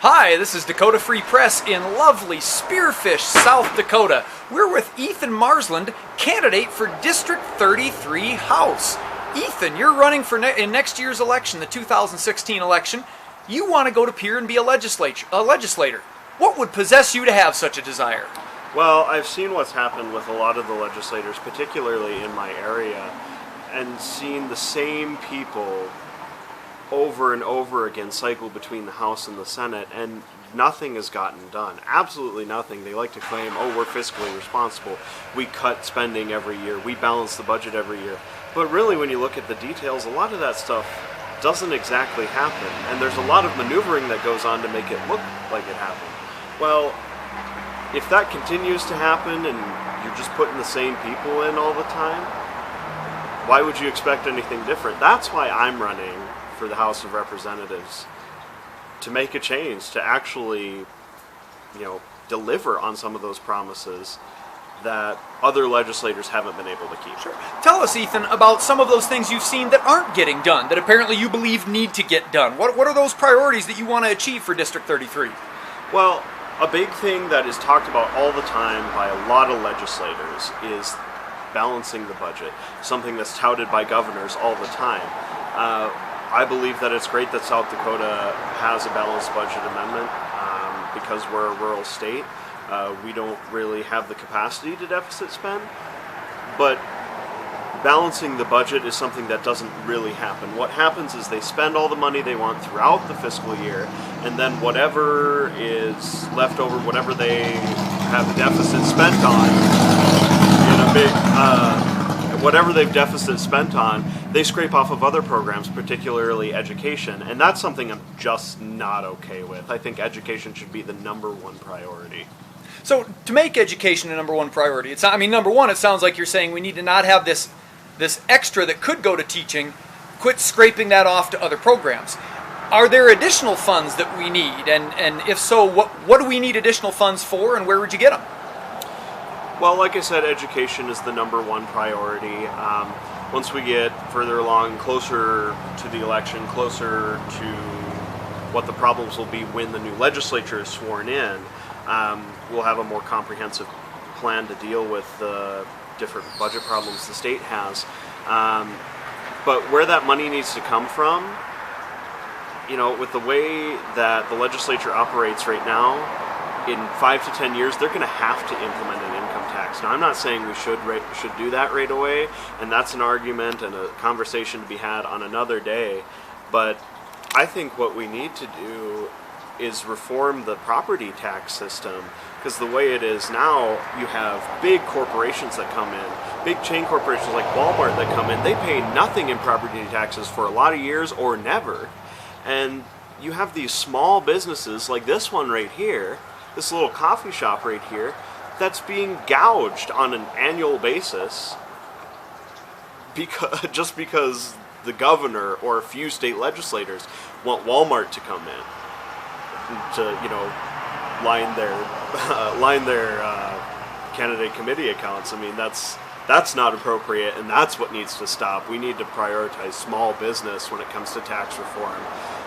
Hi, this is Dakota Free Press in lovely Spearfish, South Dakota. We're with Ethan Marsland, candidate for District 33 House. Ethan, you're running for in next year's election, the 2016 election. You want to go to Pierre and be a legislator. What would possess you to have such a desire? Well, I've seen what's happened with a lot of the legislators, particularly in my area, and seen the same people over and over again cycle between the House and the Senate, and nothing has gotten done. Absolutely nothing. They like to claim, oh, we're fiscally responsible. We cut spending every year. We balance the budget every year. But really, when you look at the details, a lot of that stuff doesn't exactly happen, and there's a lot of maneuvering that goes on to make it look like it happened. Well, if that continues to happen and you're just putting the same people in all the time, why would you expect anything different? That's why I'm running for the House of Representatives, to make a change, to actually, deliver on some of those promises that other legislators haven't been able to keep. Sure. Tell us, Ethan, about some of those things you've seen that aren't getting done, that apparently you believe need to get done. What are those priorities that you want to achieve for District 33? Well, a big thing that is talked about all the time by a lot of legislators is balancing the budget, something that's touted by governors all the time. I believe that it's great that South Dakota has a balanced budget amendment because we're a rural state. We don't really have the capacity to deficit spend, but balancing the budget is something that doesn't really happen. What happens is they spend all the money they want throughout the fiscal year, and then whatever is left over, whatever they have a deficit spent on, whatever they've deficit spent on, they scrape off of other programs, particularly education, and that's something I'm just not okay with. I think education should be the #1 priority. So to make education a #1 priority, number one, it sounds like you're saying we need to not have this extra that could go to teaching, quit scraping that off to other programs. Are there additional funds that we need? And if so, what do we need additional funds for, and where would you get them? Well, like I said, education is the #1 priority. Once we get further along, closer to the election, closer to what the problems will be when the new legislature is sworn in, we'll have a more comprehensive plan to deal with the different budget problems the state has. But where that money needs to come from, with the way that the legislature operates right now, in 5 to 10 years, they're going to have to implement an income tax. Now, I'm not saying we should do that right away, and that's an argument and a conversation to be had on another day. But I think what we need to do is reform the property tax system, because the way it is now, you have big corporations that come in, big chain corporations like Walmart that come in. They pay nothing in property taxes for a lot of years or never. And you have these small businesses like this one right here, this little coffee shop right here, that's being gouged on an annual basis just because the governor or a few state legislators want Walmart to come in to, line their candidate committee accounts. I mean, that's not appropriate, and that's what needs to stop. We need to prioritize small business when it comes to tax reform,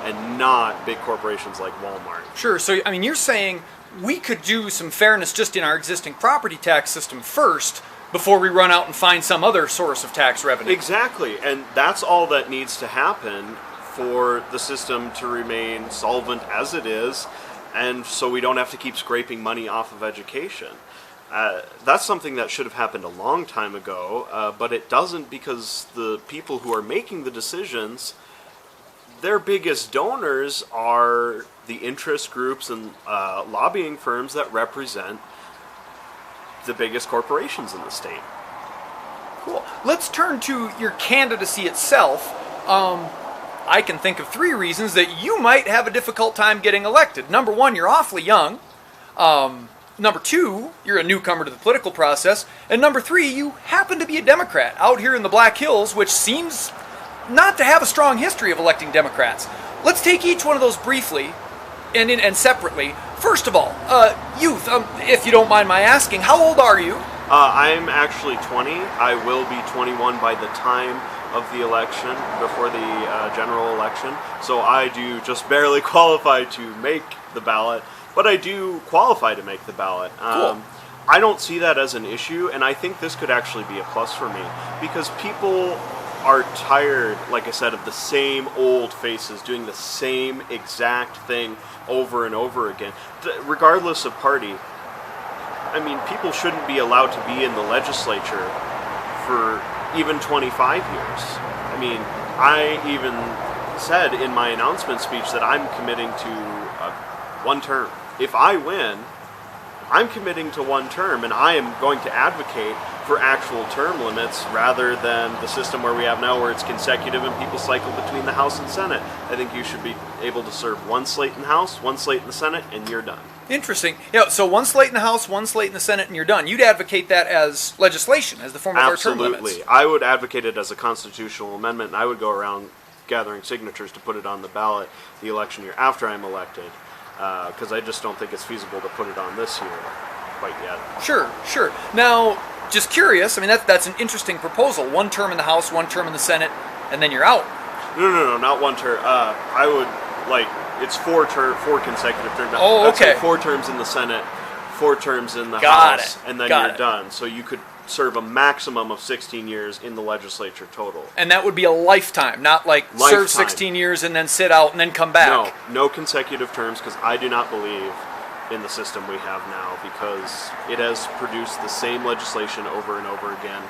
and not big corporations like Walmart. Sure. So, you're saying we could do some fairness just in our existing property tax system first before we run out and find some other source of tax revenue. Exactly, and that's all that needs to happen for the system to remain solvent as it is, and so we don't have to keep scraping money off of education. That's something that should have happened a long time ago, but it doesn't, because the people who are making the decisions, their biggest donors are the interest groups and lobbying firms that represent the biggest corporations in the state. Cool. Let's turn to your candidacy itself. I can think of 3 reasons that you might have a difficult time getting elected. Number 1, you're awfully young. Number 2, you're a newcomer to the political process. And number 3, you happen to be a Democrat out here in the Black Hills, which seems not to have a strong history of electing Democrats. Let's take each one of those briefly and separately. First of all, youth, if you don't mind my asking, how old are you? I'm actually 20. I will be 21 by the time of the election, before the general election. So I do just barely qualify to make the ballot, but I do qualify to make the ballot. Cool. I don't see that as an issue, and I think this could actually be a plus for me, because people are tired, like I said, of the same old faces doing the same exact thing over and over again, regardless of party. I mean, people shouldn't be allowed to be in the legislature for even 25 years. I mean, I even said in my announcement speech that I'm committing to one term. If I win, I'm committing to one term, and I am going to advocate for actual term limits rather than the system where we have now, where it's consecutive and people cycle between the House and Senate. I think you should be able to serve one slate in the House, one slate in the Senate, and you're done. Interesting. Yeah, so one slate in the House, one slate in the Senate, and you're done. You'd advocate that as legislation, as the form of our term limits. Absolutely. I would advocate it as a constitutional amendment, and I would go around gathering signatures to put it on the ballot the election year after I'm elected, because I just don't think it's feasible to put it on this year quite yet. Sure, sure. Now, just curious, I mean, that's an interesting proposal. One term in the House, one term in the Senate, and then you're out. No, not one term. I would, it's four consecutive terms. Oh, okay. I'd say 4 terms in the Senate, 4 terms in the Got House, it. and then Got you're it. done. So you could serve a maximum of 16 years in the legislature total. And that would be a lifetime, not like serve Lifetime. 16 years and then sit out and then come back. No consecutive terms, because I do not believe in the system we have now, because it has produced the same legislation over and over again.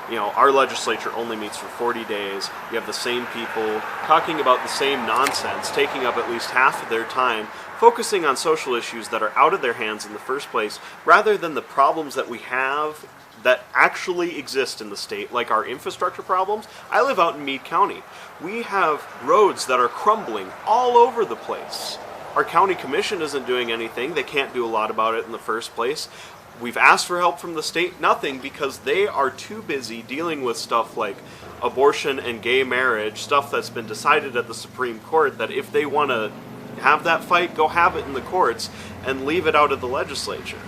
You know, our legislature only meets for 40 days. You have the same people talking about the same nonsense, taking up at least half of their time, focusing on social issues that are out of their hands in the first place, rather than the problems that we have that actually exist in the state, like our infrastructure problems. I live out in Meade County. We have roads that are crumbling all over the place. Our county commission isn't doing anything. They can't do a lot about it in the first place. We've asked for help from the state, nothing, because they are too busy dealing with stuff like abortion and gay marriage, stuff that's been decided at the Supreme Court, that if they want to have that fight, go have it in the courts and leave it out of the legislature.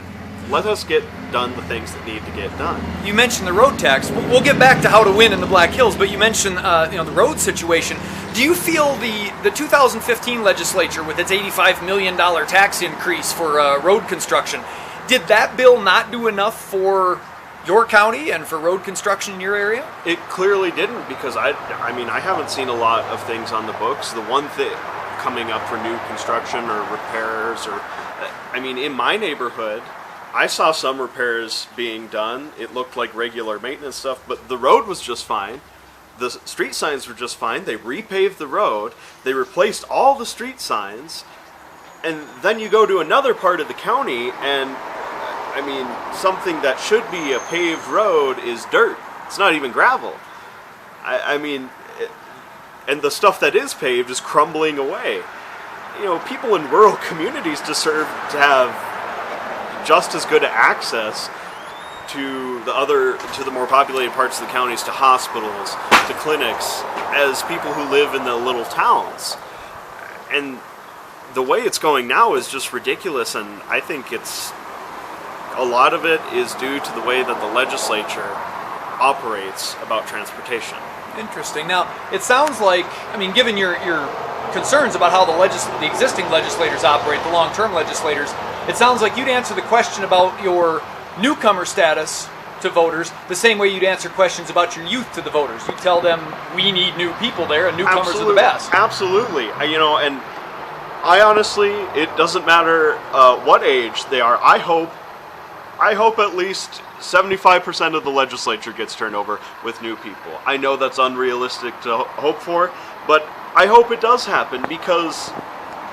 Let us get done the things that need to get done. You mentioned the road tax. We'll get back to how to win in the Black Hills, but you mentioned the road situation. Do you feel the 2015 legislature, with its $85 million tax increase for road construction, did that bill not do enough for your county and for road construction in your area? It clearly didn't, because I haven't seen a lot of things on the books. The one thing coming up for new construction or repairs, in my neighborhood, I saw some repairs being done. It looked like regular maintenance stuff, but the road was just fine. The street signs were just fine. They repaved the road. They replaced all the street signs. And then you go to another part of the county, and something that should be a paved road is dirt. It's not even gravel. And the stuff that is paved is crumbling away. You know, people in rural communities deserve to have just as good access to the more populated parts of the counties, to hospitals, to clinics, as people who live in the little towns. And the way it's going now is just ridiculous, and I think a lot of it is due to the way that the legislature operates about transportation. Interesting. Now, it sounds like, given your concerns about how the existing legislators operate, the long-term legislators, it sounds like you'd answer the question about your newcomer status to voters the same way you'd answer questions about your youth to the voters. You tell them, we need new people there, and newcomers are the best. Absolutely. And I honestly, it doesn't matter what age they are. I hope at least 75% of the legislature gets turned over with new people. I know that's unrealistic to hope for, but I hope it does happen, because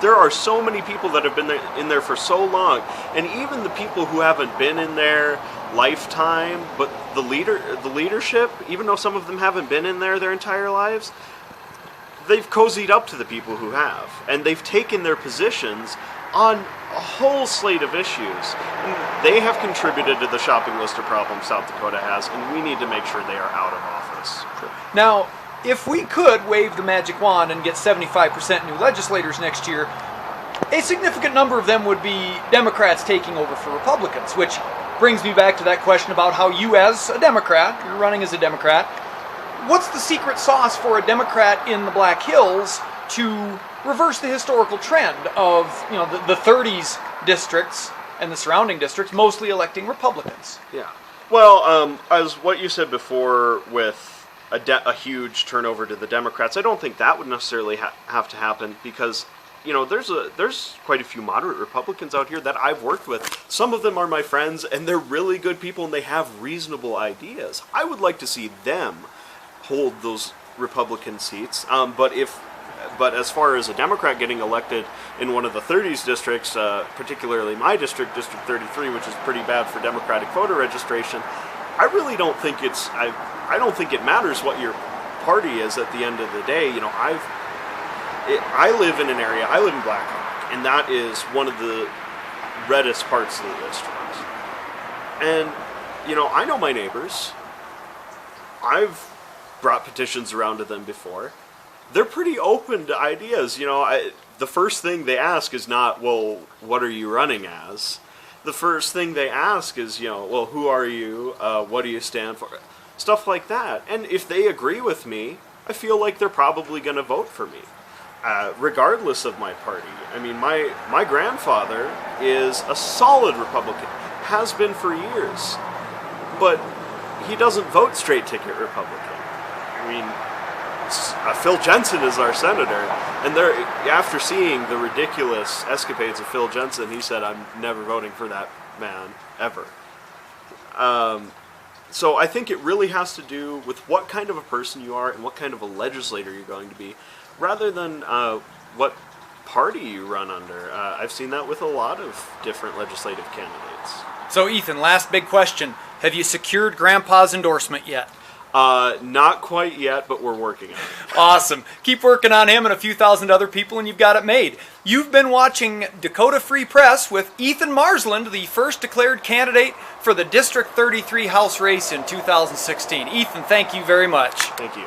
there are so many people that have been in there for so long, and even the people who haven't been in their lifetime, but the leadership, even though some of them haven't been in there their entire lives, they've cozied up to the people who have, and they've taken their positions on a whole slate of issues. And they have contributed to the shopping list of problems South Dakota has, and we need to make sure they are out of office. Now, if we could wave the magic wand and get 75% new legislators next year, a significant number of them would be Democrats taking over for Republicans, which brings me back to that question about how you, as a Democrat, you're running as a Democrat, what's the secret sauce for a Democrat in the Black Hills to reverse the historical trend of the 30s districts and the surrounding districts mostly electing Republicans? Yeah. Well, as what you said before with a huge turnover to the Democrats, I don't think that would necessarily have to happen because, there's quite a few moderate Republicans out here that I've worked with. Some of them are my friends, and they're really good people, and they have reasonable ideas. I would like to see them hold those Republican seats. But as far as a Democrat getting elected in one of the 30s districts, particularly my district, District 33, which is pretty bad for Democratic voter registration, I really don't think I don't think it matters what your party is at the end of the day. I live in an area, I live in Black Hawk, and that is one of the reddest parts of the district. And, I know my neighbors. I've brought petitions around to them before. They're pretty open to ideas. The first thing they ask is not, well, what are you running as? The first thing they ask is, well, who are you? What do you stand for? Stuff like that. And if they agree with me, I feel like they're probably going to vote for me, regardless of my party. I mean, my grandfather is a solid Republican, has been for years, but he doesn't vote straight ticket Republican. I mean, Phil Jensen is our senator, and after seeing the ridiculous escapades of Phil Jensen, he said, I'm never voting for that man, ever. So I think it really has to do with what kind of a person you are and what kind of a legislator you're going to be, rather than what party you run under. I've seen that with a lot of different legislative candidates. So Ethan, last big question. Have you secured Grandpa's endorsement yet? Not quite yet, but we're working on it. Awesome. Keep working on him and a few thousand other people and you've got it made. You've been watching Dakota Free Press with Ethan Marsland, the first declared candidate for the District 33 House race in 2016. Ethan, thank you very much. Thank you.